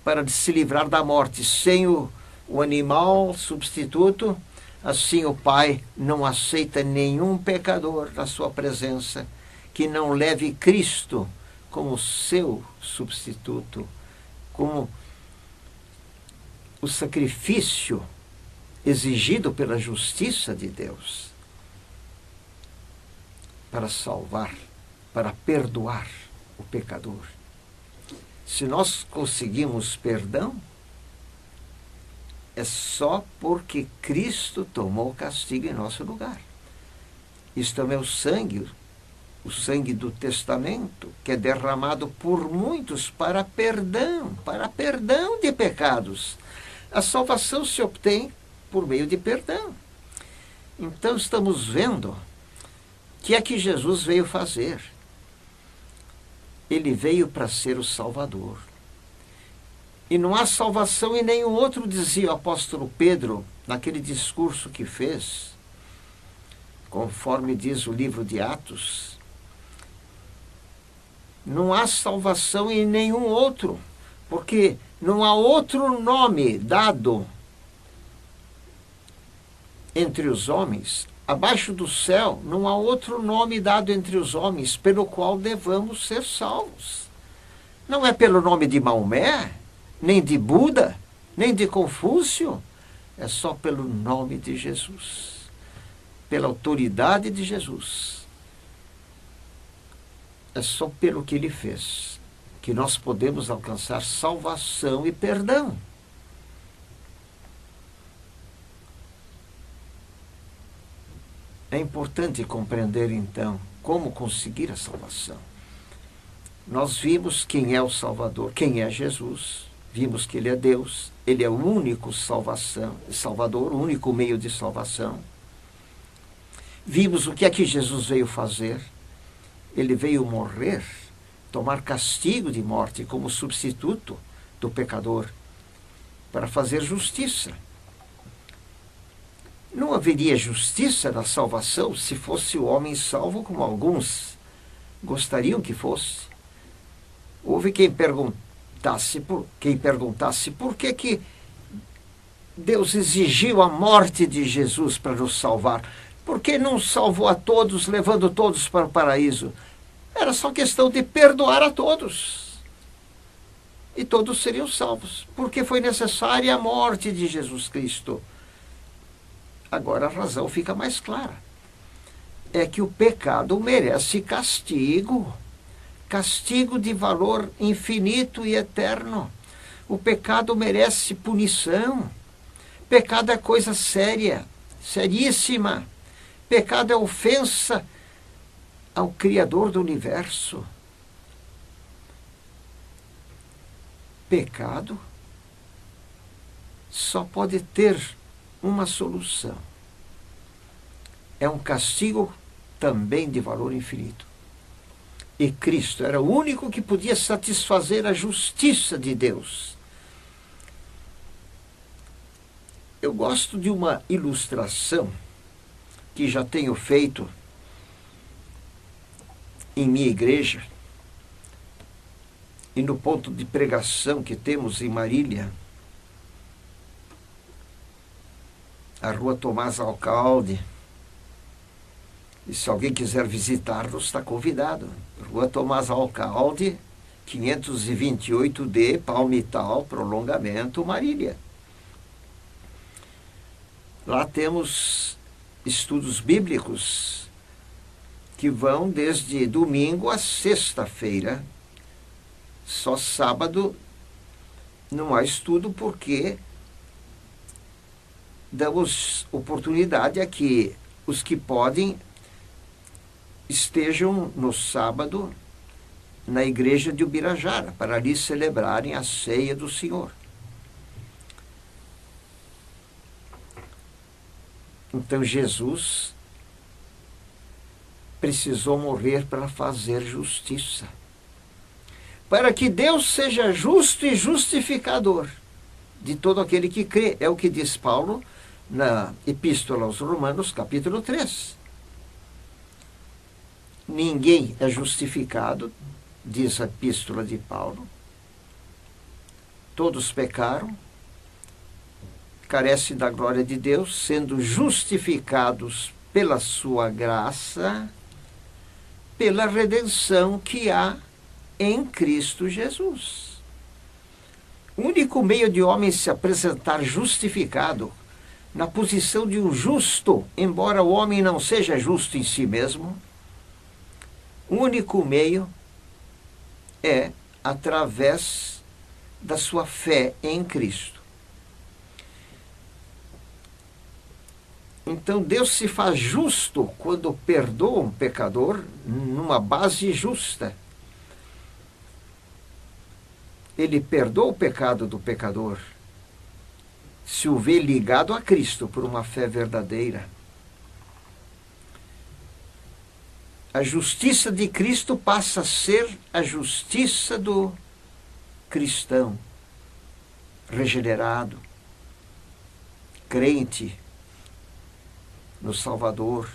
para se livrar da morte. Sem o animal substituto, assim o Pai não aceita nenhum pecador na sua presença que não leve Cristo como seu substituto, como o sacrifício exigido pela justiça de Deus para salvar, para perdoar o pecador. Se nós conseguimos perdão, é só porque Cristo tomou o castigo em nosso lugar. Isso também é o sangue do testamento, que é derramado por muitos para perdão de pecados. A salvação se obtém por meio de perdão. Então estamos vendo o que é que Jesus veio fazer. Ele veio para ser o Salvador. E não há salvação em nenhum outro, dizia o apóstolo Pedro, naquele discurso que fez, conforme diz o livro de Atos. Não há salvação em nenhum outro, porque não há outro nome dado entre os homens. Abaixo do céu, não há outro nome dado entre os homens pelo qual devamos ser salvos. Não é pelo nome de Maomé, nem de Buda, nem de Confúcio. É só pelo nome de Jesus, pela autoridade de Jesus. É só pelo que ele fez que nós podemos alcançar salvação e perdão. É importante compreender, então, como conseguir a salvação. Nós vimos quem é o Salvador, quem é Jesus. Vimos que ele é Deus, ele é o único Salvador, o único meio de salvação. Vimos o que é que Jesus veio fazer. Ele veio morrer, tomar castigo de morte como substituto do pecador, para fazer justiça. Não haveria justiça na salvação se fosse o homem salvo como alguns gostariam que fosse. Houve quem perguntasse por que Deus exigiu a morte de Jesus para nos salvar. Por que não salvou a todos, levando todos para o paraíso? Era só questão de perdoar a todos. E todos seriam salvos. Porque foi necessária a morte de Jesus Cristo. Agora a razão fica mais clara. É que o pecado merece castigo. Castigo de valor infinito e eterno. O pecado merece punição. Pecado é coisa séria, seríssima. Pecado é ofensa ao Criador do universo. Pecado só pode ter uma solução. É um castigo também de valor infinito. E Cristo era o único que podia satisfazer a justiça de Deus. Eu gosto de uma ilustração que já tenho feito em minha igreja e no ponto de pregação que temos em Marília, a Rua Tomás Alcalde. E se alguém quiser visitar-nos, está convidado. Rua Tomás Alcalde, 528D, Palmital, Prolongamento, Marília. Lá temos estudos bíblicos que vão desde domingo a sexta-feira. Só sábado não há estudo porque damos oportunidade a que os que podem estejam no sábado na igreja de Ubirajara, para ali celebrarem a ceia do Senhor. Então Jesus precisou morrer para fazer justiça, para que Deus seja justo e justificador de todo aquele que crê. É o que diz Paulo na Epístola aos Romanos, capítulo 3. Ninguém é justificado, diz a Epístola de Paulo, Todos pecaram, carecem da glória de Deus, sendo justificados pela sua graça, pela redenção que há em Cristo Jesus. O único meio de homem se apresentar justificado, na posição de um justo, embora o homem não seja justo em si mesmo, o único meio é através da sua fé em Cristo. Então Deus se faz justo quando perdoa um pecador numa base justa. Ele perdoa o pecado do pecador se o vê ligado a Cristo por uma fé verdadeira. A justiça de Cristo passa a ser a justiça do cristão regenerado, crente no Salvador,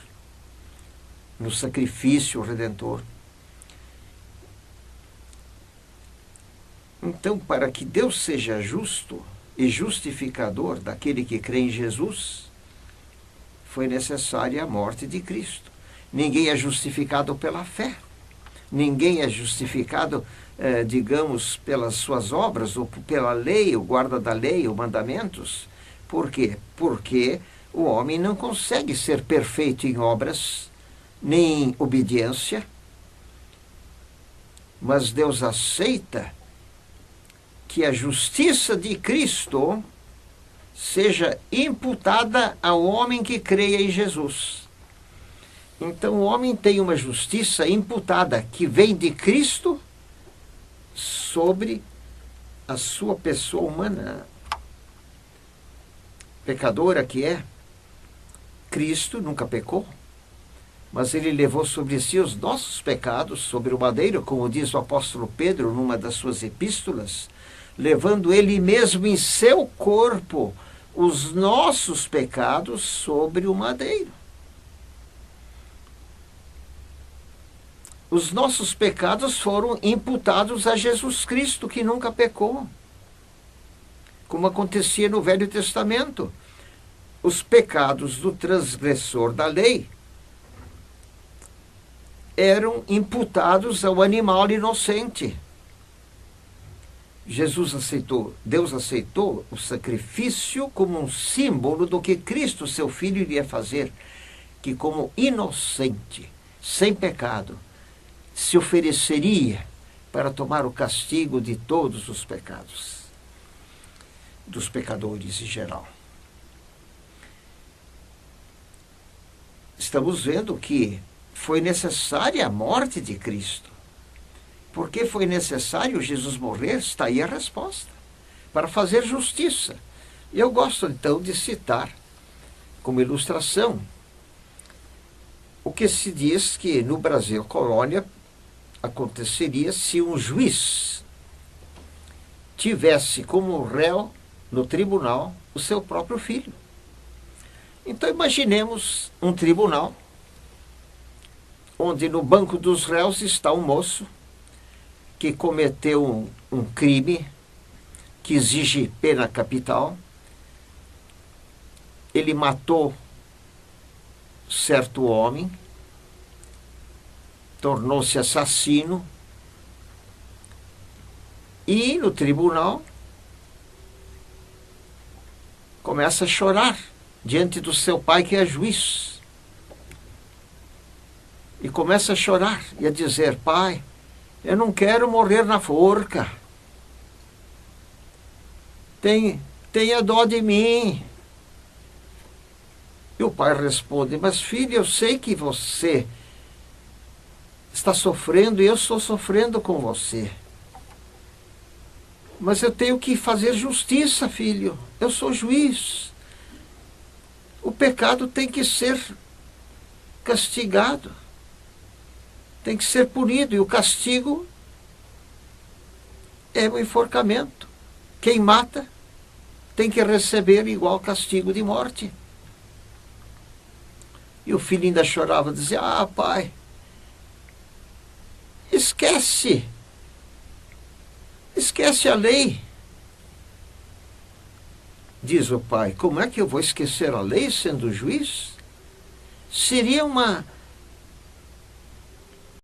no sacrifício redentor. Então, para que Deus seja justo e justificador daquele que crê em Jesus, foi necessária a morte de Cristo. Ninguém é justificado pela fé. Ninguém é justificado, digamos, pelas suas obras ou pela lei, o guarda da lei, os mandamentos. Por quê? Porque o homem não consegue ser perfeito em obras, nem em obediência, mas Deus aceita que a justiça de Cristo seja imputada ao homem que creia em Jesus. Então o homem tem uma justiça imputada que vem de Cristo sobre a sua pessoa humana. Pecadora que é, Cristo nunca pecou, mas ele levou sobre si os nossos pecados sobre o madeiro, como diz o apóstolo Pedro numa das suas epístolas, levando ele mesmo em seu corpo os nossos pecados sobre o madeiro. Os nossos pecados foram imputados a Jesus Cristo, que nunca pecou, como acontecia no Velho Testamento. Os pecados do transgressor da lei eram imputados ao animal inocente. Deus aceitou o sacrifício como um símbolo do que Cristo, seu Filho, iria fazer, que como inocente, sem pecado, se ofereceria para tomar o castigo de todos os pecados, dos pecadores em geral. Estamos vendo que foi necessária a morte de Cristo. Por que foi necessário Jesus morrer? Está aí a resposta. Para fazer justiça. E eu gosto, então, de citar, como ilustração, o que se diz que no Brasil colônia aconteceria se um juiz tivesse como réu no tribunal o seu próprio filho. Então imaginemos um tribunal onde no banco dos réus está um moço que cometeu um crime que exige pena capital. Ele matou certo homem, tornou-se assassino, e no tribunal começa a chorar diante do seu pai, que é juiz. E começa a chorar e a dizer: pai, eu não quero morrer na forca. Tenha dó de mim. E o pai responde: mas filho, eu sei que você está sofrendo e eu estou sofrendo com você. Mas eu tenho que fazer justiça, filho. Eu sou juiz. O pecado tem que ser castigado. Tem que ser punido. E o castigo é o enforcamento. Quem mata tem que receber igual castigo de morte. E o filho ainda chorava, dizia: ah, pai, esquece a lei. diz o pai, como é que eu vou esquecer a lei sendo juiz? Seria uma